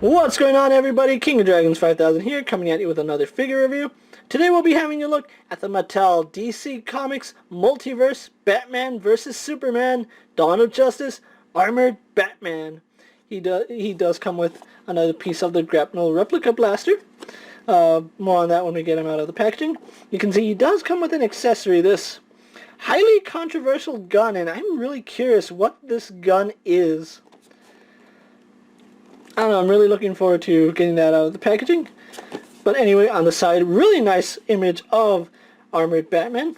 What's going on, everybody? King of Dragons 5000 here, coming at you with another figure review. Today we'll be having a look at the Mattel DC Comics Multiverse Batman vs. Superman Dawn of Justice Armored Batman. He does come with another piece of the grapnel replica blaster. More on that when we get him out of the packaging. You can see he does come with an accessory, this highly controversial gun, and I'm really curious what this gun is. I don't know, I'm really looking forward to getting that out of the packaging. But anyway, on the side, really nice image of Armored Batman.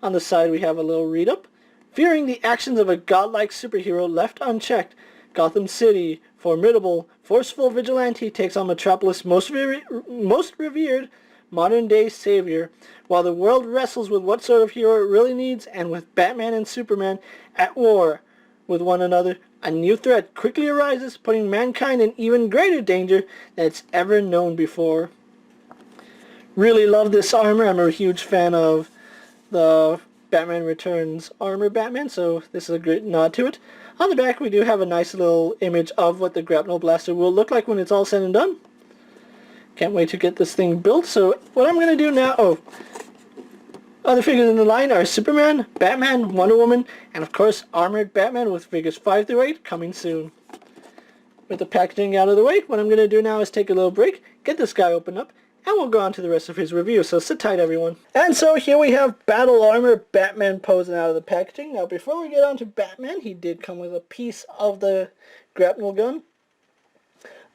On the side we have a little read-up. Fearing the actions of a godlike superhero left unchecked, Gotham City, formidable, forceful vigilante takes on Metropolis' most revered modern-day savior, while the world wrestles with what sort of hero it really needs, and with Batman and Superman at war with one another, a new threat quickly arises, putting mankind in even greater danger than it's ever known before. Really love this armor. I'm a huge fan of the Batman Returns armor Batman, so this is a great nod to it. On the back we do have a nice little image of what the grapnel blaster will look like when it's all said and done. Can't wait to get this thing built. So what I'm going to do now... other figures in the line are Superman, Batman, Wonder Woman, and of course Armored Batman with figures 5 through 8 coming soon. With the packaging out of the way, what I'm going to do now is take a little break, get this guy opened up, and we'll go on to the rest of his review, so sit tight everyone. And so here we have Battle Armor Batman posing out of the packaging. Now before we get on to Batman, he did come with a piece of the grapnel gun.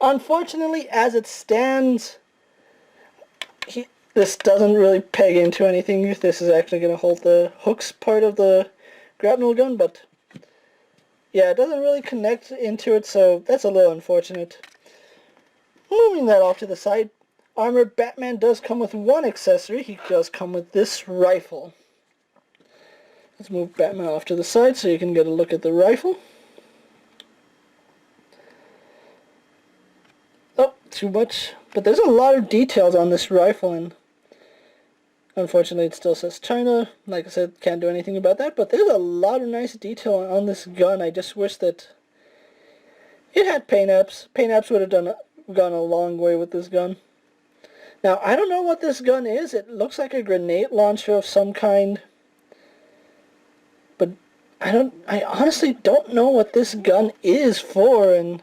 Unfortunately, as it stands, this doesn't really peg into anything. This is actually going to hold the hooks part of the grapnel gun, but yeah, it doesn't really connect into it, so that's a little unfortunate. Moving that off to the side, Armored Batman does come with one accessory. He does come with this rifle. Let's move Batman off to the side so you can get a look at the rifle. Oh, too much. But there's a lot of details on this rifle, and unfortunately it still says China. Like I said, can't do anything about that, but there's a lot of nice detail on this gun. I just wish that it had paint apps. Paint apps would have gone a long way with this gun. Now, I don't know what this gun is. It looks like a grenade launcher of some kind, but I honestly don't know what this gun is for, and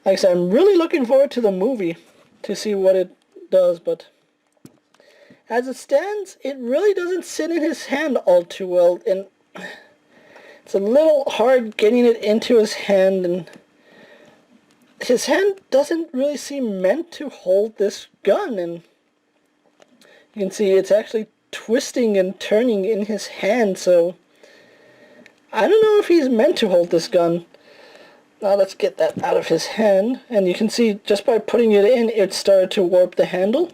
like I said, I'm really looking forward to the movie to see what it does, but as it stands, it really doesn't sit in his hand all too well, and it's a little hard getting it into his hand, and his hand doesn't really seem meant to hold this gun, and you can see it's actually twisting and turning in his hand, so I don't know if he's meant to hold this gun. Now let's get that out of his hand, and you can see just by putting it in, it started to warp the handle.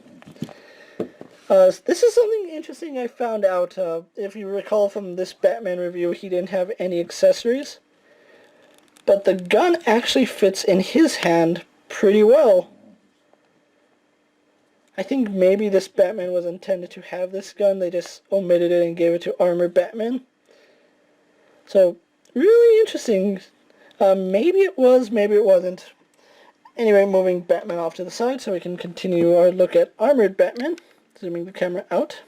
This is something interesting I found out. If you recall from this Batman review, he didn't have any accessories, but the gun actually fits in his hand pretty well. I think maybe this Batman was intended to have this gun, they just omitted it and gave it to Armored Batman. So, really interesting. Maybe it was, maybe it wasn't. Anyway, moving Batman off to the side so we can continue our look at Armored Batman. Zooming the camera out.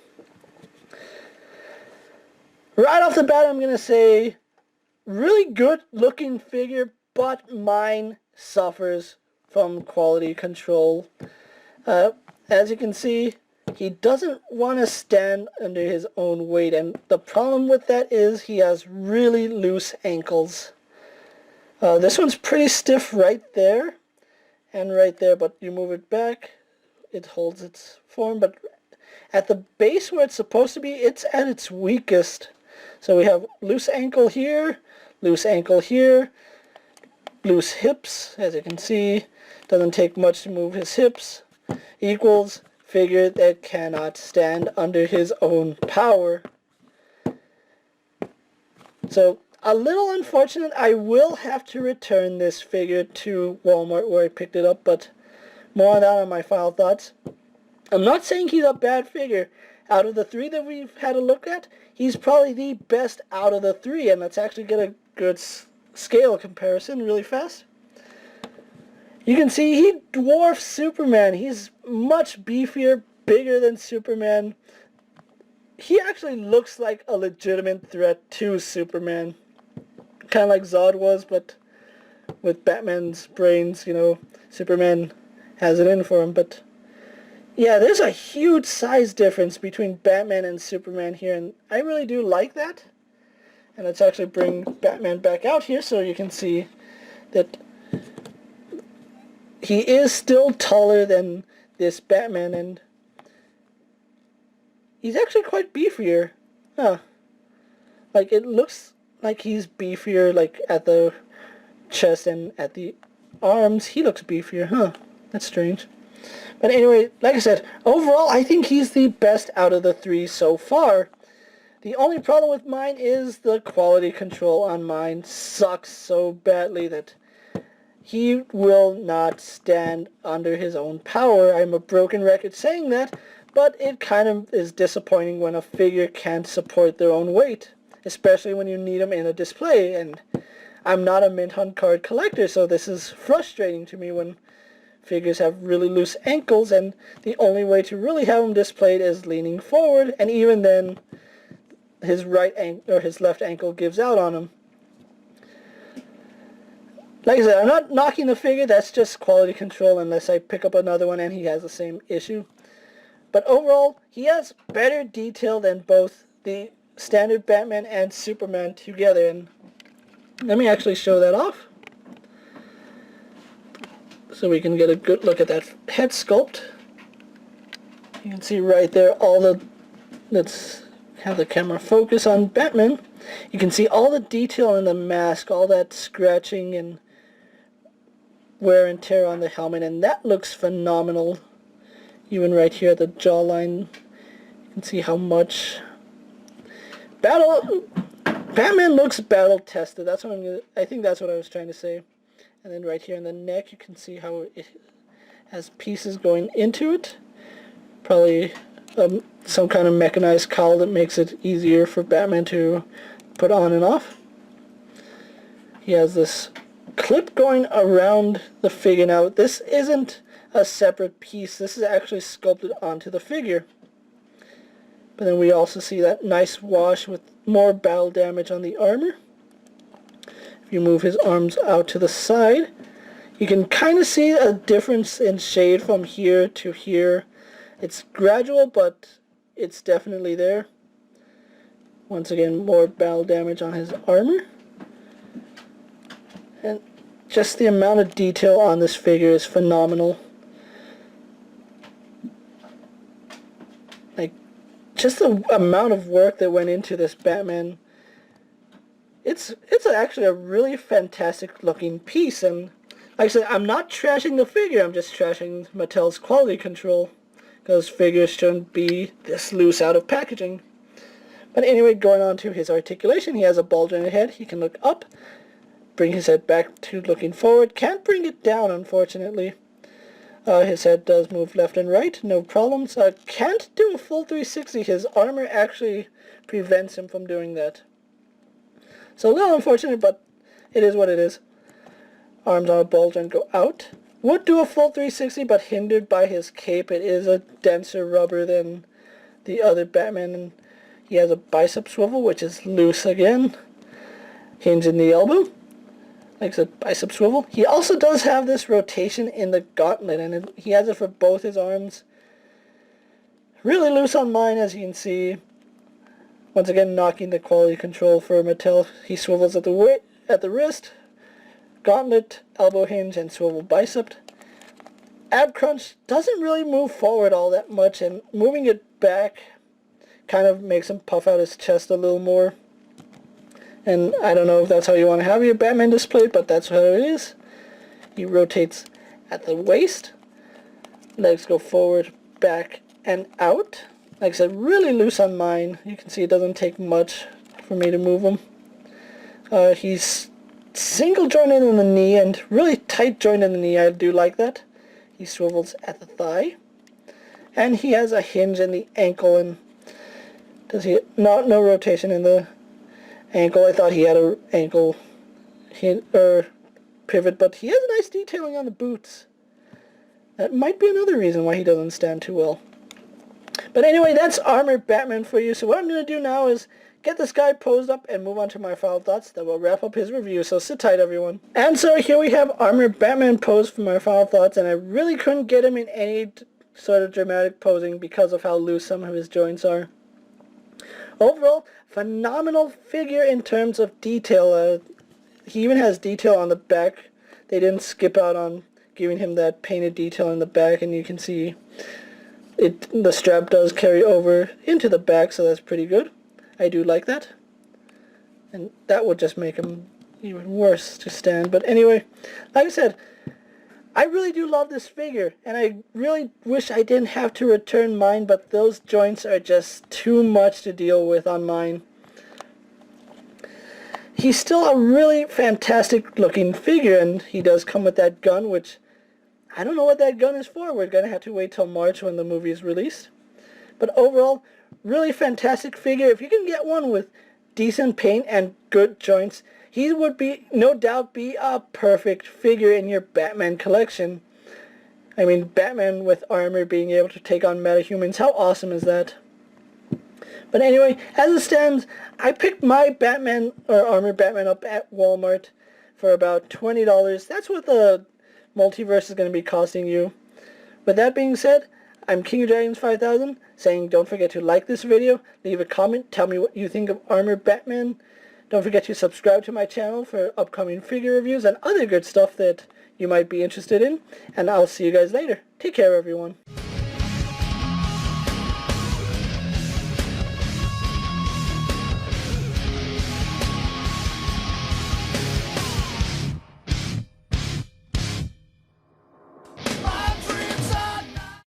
Right off the bat, I'm going to say, really good looking figure, but mine suffers from quality control. As you can see, he doesn't want to stand under his own weight, and the problem with that is he has really loose ankles. This one's pretty stiff right there and right there, but you move it back, it holds its form, but at the base where it's supposed to be, it's at its weakest. So we have loose ankle here, loose hips, as you can see. Doesn't take much to move his hips, equals figure that cannot stand under his own power. So, a little unfortunate. I will have to return this figure to Walmart where I picked it up, but more on that on my final thoughts. I'm not saying he's a bad figure. Out of the three that we've had a look at, he's probably the best out of the three, and let's actually get a good scale comparison really fast. You can see he dwarfs Superman. He's much beefier, bigger than Superman. He actually looks like a legitimate threat to Superman. Kind of like Zod was, but with Batman's brains, you know, Superman has it in for him. But yeah, there's a huge size difference between Batman and Superman here, and I really do like that. And let's actually bring Batman back out here so you can see that he is still taller than this Batman, and he's actually quite beefier. Huh. Like, it looks like he's beefier, like, at the chest and at the arms. He looks beefier, huh? That's strange. But anyway, like I said, overall, I think he's the best out of the three so far. The only problem with mine is the quality control on mine sucks so badly that he will not stand under his own power. I'm a broken record saying that, but it kind of is disappointing when a figure can't support their own weight, especially when you need them in a display. And I'm not a Mint Hunt card collector, so this is frustrating to me when figures have really loose ankles, and the only way to really have them displayed is leaning forward, and even then, his his left ankle gives out on him. Like I said, I'm not knocking the figure, that's just quality control unless I pick up another one and he has the same issue. But overall, he has better detail than both the standard Batman and Superman together, and let me actually show that off so we can get a good look at that head sculpt. You can see right there let's have the camera focus on Batman. You can see all the detail in the mask, all that scratching and wear and tear on the helmet, and that looks phenomenal. Even right here at the jawline, you can see how much Batman looks battle tested. That's what I think that's what I was trying to say. And then right here in the neck, you can see how it has pieces going into it. Probably some kind of mechanized cowl that makes it easier for Batman to put on and off. He has this clip going around the figure. Now, this isn't a separate piece. This is actually sculpted onto the figure. But then we also see that nice wash with more battle damage on the armor. If you move his arms out to the side, you can kind of see a difference in shade from here to here. It's gradual, but it's definitely there. Once again, more battle damage on his armor. And just the amount of detail on this figure is phenomenal. Like, just the amount of work that went into this Batman. It's actually a really fantastic looking piece, and like I said, I'm not trashing the figure, I'm just trashing Mattel's quality control, because figures shouldn't be this loose out of packaging. But anyway, going on to his articulation, he has a bulge in his head. He can look up, bring his head back to looking forward. Can't bring it down, unfortunately. His head does move left and right, no problems. Can't do a full 360. His armor actually prevents him from doing that. So a little unfortunate, but it is what it is. Arms on a bulge and go out. Would do a full 360, but hindered by his cape. It is a denser rubber than the other Batman. And he has a bicep swivel, which is loose again. Hinge in the elbow. Like I said, bicep swivel. He also does have this rotation in the gauntlet, and he has it for both his arms. Really loose on mine, as you can see. Once again, knocking the quality control for Mattel. He swivels at the wrist, gauntlet, elbow hinge, and swivel bicep. Ab crunch doesn't really move forward all that much, and moving it back kind of makes him puff out his chest a little more. And I don't know if that's how you want to have your Batman displayed, but that's how it is. He rotates at the waist. Legs go forward, back, and out. Like I said, really loose on mine. You can see it doesn't take much for me to move him. He's single jointed in the knee and really tight jointed in the knee. I do like that. He swivels at the thigh. And he has a hinge in the ankle, and does he no rotation in the ankle. I thought he had a ankle pivot, but he has a nice detailing on the boots. That might be another reason why he doesn't stand too well. But anyway, that's Armored Batman for you. So what I'm going to do now is get this guy posed up and move on to my final thoughts. That will wrap up his review, so sit tight, everyone. And so here we have Armored Batman posed for my final thoughts, and I really couldn't get him in any sort of dramatic posing because of how loose some of his joints are. Overall, phenomenal figure in terms of detail. He even has detail on the back. They didn't skip out on giving him that painted detail in the back, and you can see the strap does carry over into the back, so that's pretty good. I do like that. And that would just make him even worse to stand. But anyway, like I said, I really do love this figure, and I really wish I didn't have to return mine, but those joints are just too much to deal with on mine. He's still a really fantastic looking figure, and he does come with that gun, which I don't know what that gun is for. We're going to have to wait till March when the movie is released. But overall, really fantastic figure. If you can get one with decent paint and good joints, he would be, no doubt, be a perfect figure in your Batman collection. I mean, Batman with armor being able to take on metahumans, how awesome is that? But anyway, as it stands, I picked my Batman, or Armored Batman, up at Walmart for about $20. That's what the Multiverse is going to be costing you. With that being said, I'm King of Dragons 5000, saying don't forget to like this video, leave a comment, tell me what you think of Armored Batman. Don't forget to subscribe to my channel for upcoming figure reviews and other good stuff that you might be interested in. And I'll see you guys later. Take care, everyone.